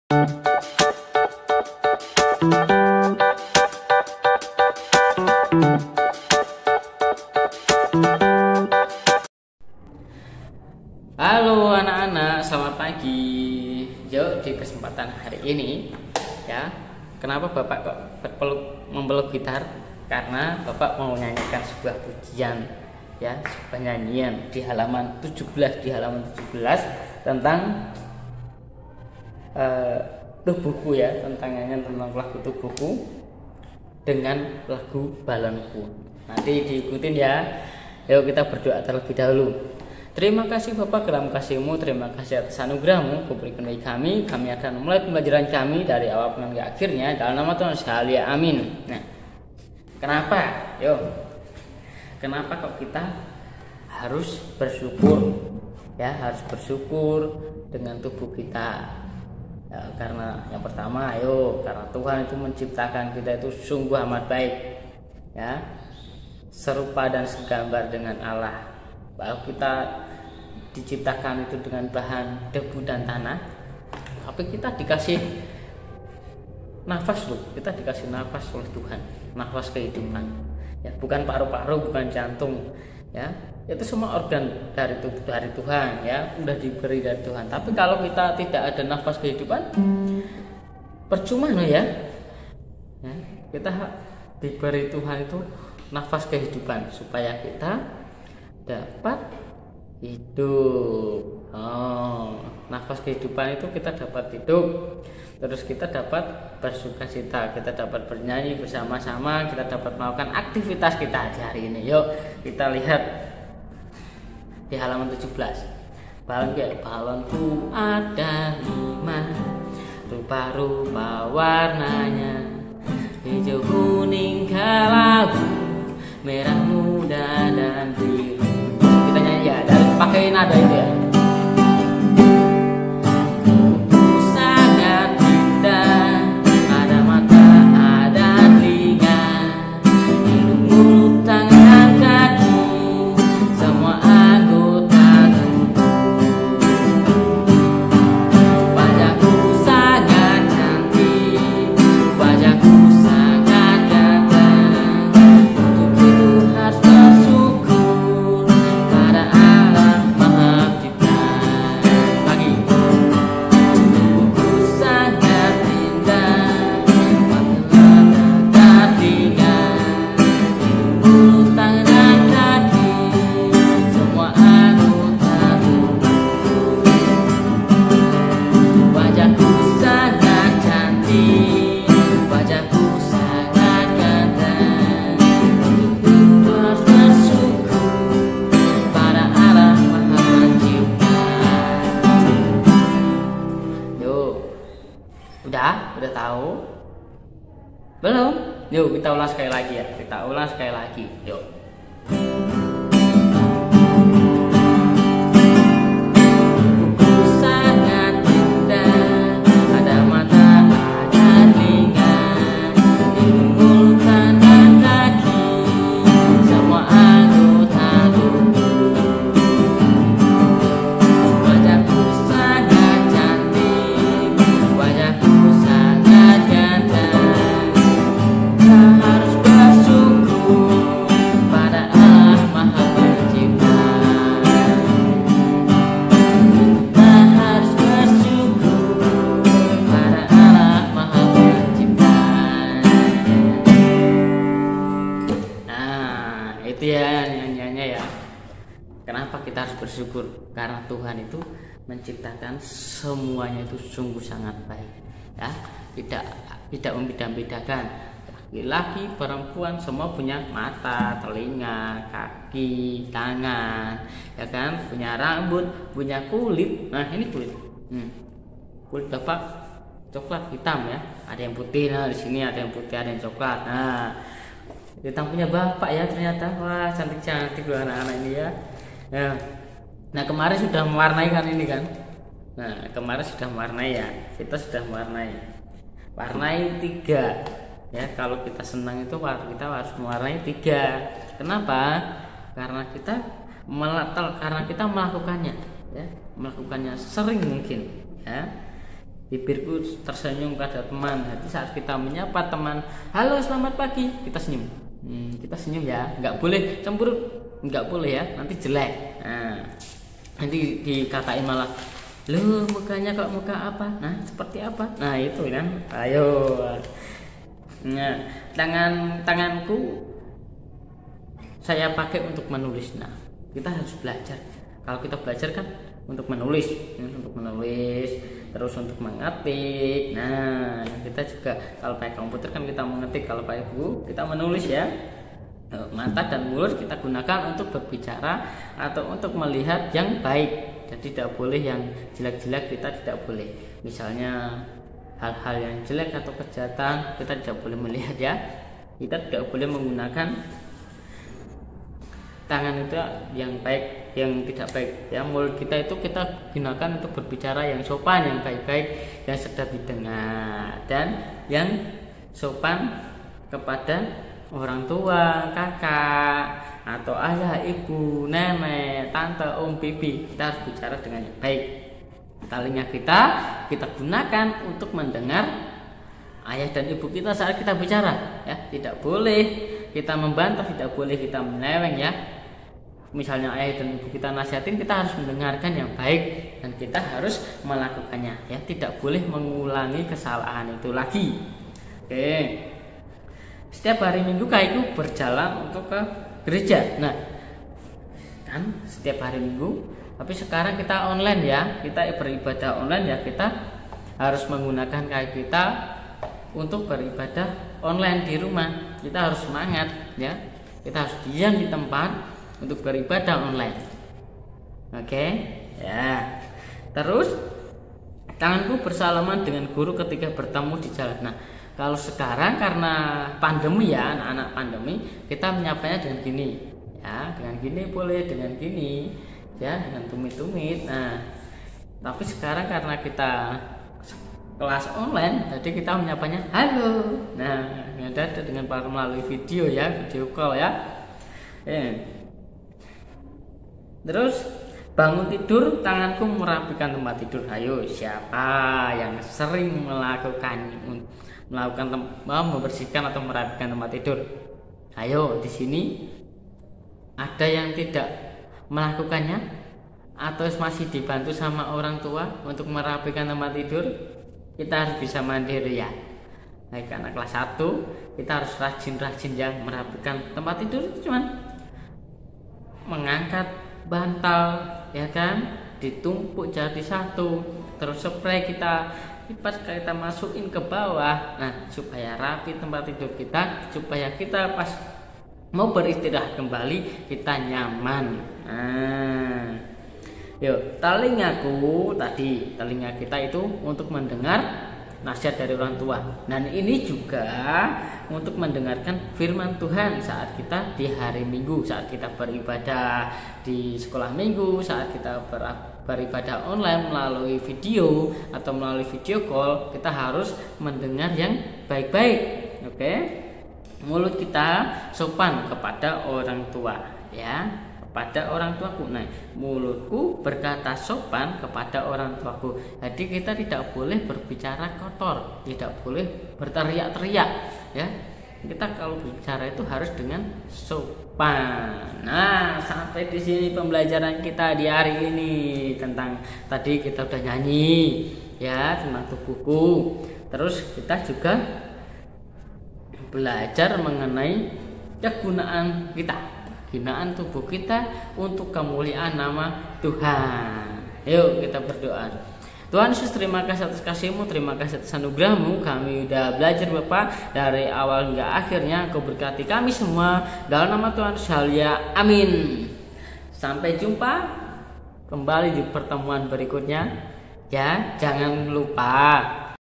Halo anak-anak, selamat pagi. Yuk, di kesempatan hari ini ya, kenapa Bapak kok memeluk gitar? Karena Bapak mau menyanyikan sebuah pujian ya, sebuah nyanyian di halaman 17 tentang tubuhku ya, tentang nyanyian tentang lagu tubuhku dengan lagu balonku. Nanti diikutin ya. Yuk kita berdoa terlebih dahulu. Terima kasih Bapak dalam kasih-Mu, terima kasih atas anugerah-Mu kuberikan bagi kami. Kami akan memulai pembelajaran kami dari awal hingga akhirnya dalam nama Tuhan sekali, amin. Nah, kenapa? Kenapa kok kita harus bersyukur? Ya, harus bersyukur dengan tubuh kita. Ya, karena yang pertama, karena Tuhan itu menciptakan kita itu sungguh amat baik. Ya, serupa dan segambar dengan Allah. Bahwa kita diciptakan itu dengan bahan debu dan tanah, tapi kita dikasih nafas kita dikasih nafas oleh Tuhan, nafas kehidupan ya, bukan paru-paru, bukan jantung ya, itu semua organ dari Tuhan ya, udah diberi dari Tuhan. Tapi kalau kita tidak ada nafas kehidupan, percuma ya, kita diberi Tuhan itu nafas kehidupan supaya kita dapat hidup. Nafas kehidupan itu kita dapat hidup, terus kita dapat bersukacita, kita dapat bernyanyi bersama-sama, kita dapat melakukan aktivitas kita hari ini. Yuk kita lihat di halaman 17. Balonku ada 5, rupa-rupa warnanya, hijau, kuning, kelabu, merah muda dan biru. Kita nyanyi ya, pakai nada itu ya. Sangat indah, ada mata, ada telinga, hidung, mulut, tangan, kaki, semua anggota tubuh. Wajahku sangat cantik, wajahku sangat ganteng, untuk itu harus bersyukur pada Allah Maha Pencipta. Lagi. Tubuhku sangat indah, mata, telinga, hidung, mulut, tangan, kaki, semua anggota tubuh. Wajahku sangat cantik, wajahku sangat ganteng, untuk itu harus bersyukur pada Allah Maha Pencipta. Yuk, udah tahu? Belum? Yuk kita ulang sekali lagi ya. Yuk. Tubuhku sangat indah, ada mata, ada telinga, hidung, mulut, tangan, kaki, semua anggota tubuh. Wajahku sangat cantik, wajahku sangat ganteng, kita harus bersyukur pada Allah Maha Pencipta. Kita harus bersyukur pada Allah Maha Pencipta. Nah, itu ya nyanyiannya ya. Kenapa kita harus bersyukur? Karena Tuhan itu menciptakan semuanya itu sungguh sangat baik ya, tidak membeda-bedakan laki-laki, perempuan, semua punya mata, telinga, kaki, tangan ya kan, punya rambut, punya kulit. Nah ini kulit kulit Bapak coklat hitam ya, ada yang putih. Nah di sini ada yang putih, ada yang coklat. Nah hitam punya Bapak ya ternyata. Wah cantik-cantik loh anak-anak ini ya. Nah kemarin sudah mewarnai kan ini kan. Nah kemarin sudah mewarnai ya, kita sudah warnai 3 ya. Kalau kita senang itu kita harus mewarnai 3. Kenapa? Karena kita melakukannya ya, melakukannya sering mungkin ya. bibirku tersenyum pada teman. Jadi saat kita menyapa teman, halo selamat pagi, kita senyum. Kita senyum ya, nggak boleh cemberut, nggak boleh ya, nanti jelek. Nah, nanti dikatain malah, lu mukanya kok muka apa? Nah seperti apa? Nah itu kan, ayo. Nah tanganku saya pakai untuk menulis. Nah kita harus belajar. Kalau kita belajar kan untuk menulis, terus untuk mengetik. Nah kita juga kalau pakai komputer kan kita mengetik, kalau pakai buku kita menulis ya. Mata dan mulut kita gunakan untuk berbicara atau untuk melihat yang baik. Jadi tidak boleh yang jelek-jelek, kita tidak boleh. Misalnya hal-hal yang jelek atau kejahatan kita tidak boleh melihat ya. Kita tidak boleh menggunakan tangan itu yang baik, yang tidak baik ya. Mulut kita itu kita gunakan untuk berbicara yang sopan, yang baik-baik, yang sedap didengar, dan yang sopan kepada orang tua, kakak, atau ayah, ibu, nenek, tante, om, bibi. Kita harus bicara dengan yang baik. Telinga kita gunakan untuk mendengar ayah dan ibu kita saat kita bicara ya. Tidak boleh kita membantah, tidak boleh kita menyeleweng ya. Misalnya ayah dan ibu kita nasihatin, kita harus mendengarkan yang baik dan kita harus melakukannya ya. Tidak boleh mengulangi kesalahan itu lagi. Oke. Setiap hari Minggu kaiku berjalan untuk ke gereja. Nah kan setiap hari Minggu, tapi sekarang kita online ya, kita beribadah online ya. Kita harus menggunakan kaki kita untuk beribadah online di rumah. Kita harus semangat ya, kita harus diam di tempat untuk beribadah online. Oke ya. Terus tanganku bersalaman dengan guru ketika bertemu di jalan. Nah kalau sekarang karena pandemi ya, anak-anak pandemi, kita menyapanya dengan gini ya, dengan gini boleh, dengan gini ya, dengan tumit-tumit. Nah tapi sekarang karena kita kelas online, jadi kita menyapanya halo. Nah ada dengan melalui video ya, video call ya. Terus bangun tidur, tanganku merapikan tempat tidur. Ayo siapa yang sering membersihkan atau merapikan tempat tidur? Ayo di sini ada yang tidak melakukannya atau masih dibantu sama orang tua untuk merapikan tempat tidur? Kita harus bisa mandiri ya. Baik anak kelas 1, kita harus rajin-rajin ya merapikan tempat tidur. Itu cuman mengangkat bantal ya kan, ditumpuk jadi satu, terus spray kita lipat, kita masukin ke bawah. Nah supaya rapi tempat tidur kita, supaya kita pas mau beristirahat kembali kita nyaman. Nah yuk, telinga kita itu untuk mendengar nasihat dari orang tua. Dan ini juga untuk mendengarkan firman Tuhan saat kita di hari Minggu, saat kita beribadah di sekolah Minggu, saat kita beribadah online melalui video atau melalui video call. Kita harus mendengar yang baik-baik. Oke? Mulut kita sopan kepada orang tua ya, pada orang tuaku. Nah, mulutku berkata sopan kepada orang tuaku. Jadi kita tidak boleh berbicara kotor, tidak boleh berteriak-teriak ya. Kita kalau bicara itu harus dengan sopan. Nah, sampai di sini pembelajaran kita di hari ini tentang tadi kita udah nyanyi ya tentang tubuhku. Terus kita juga belajar mengenai kegunaan kita, gunaan tubuh kita untuk kemuliaan nama Tuhan. Yuk kita berdoa. Tuhan Yesus, terima kasih atas kasih-Mu, terima kasih atas anugerah-Mu. Kami udah belajar Bapak dari awal hingga akhirnya. Engkau berkati kami semua dalam nama Tuhan Yesus. Amin. Sampai jumpa kembali di pertemuan berikutnya ya. Jangan lupa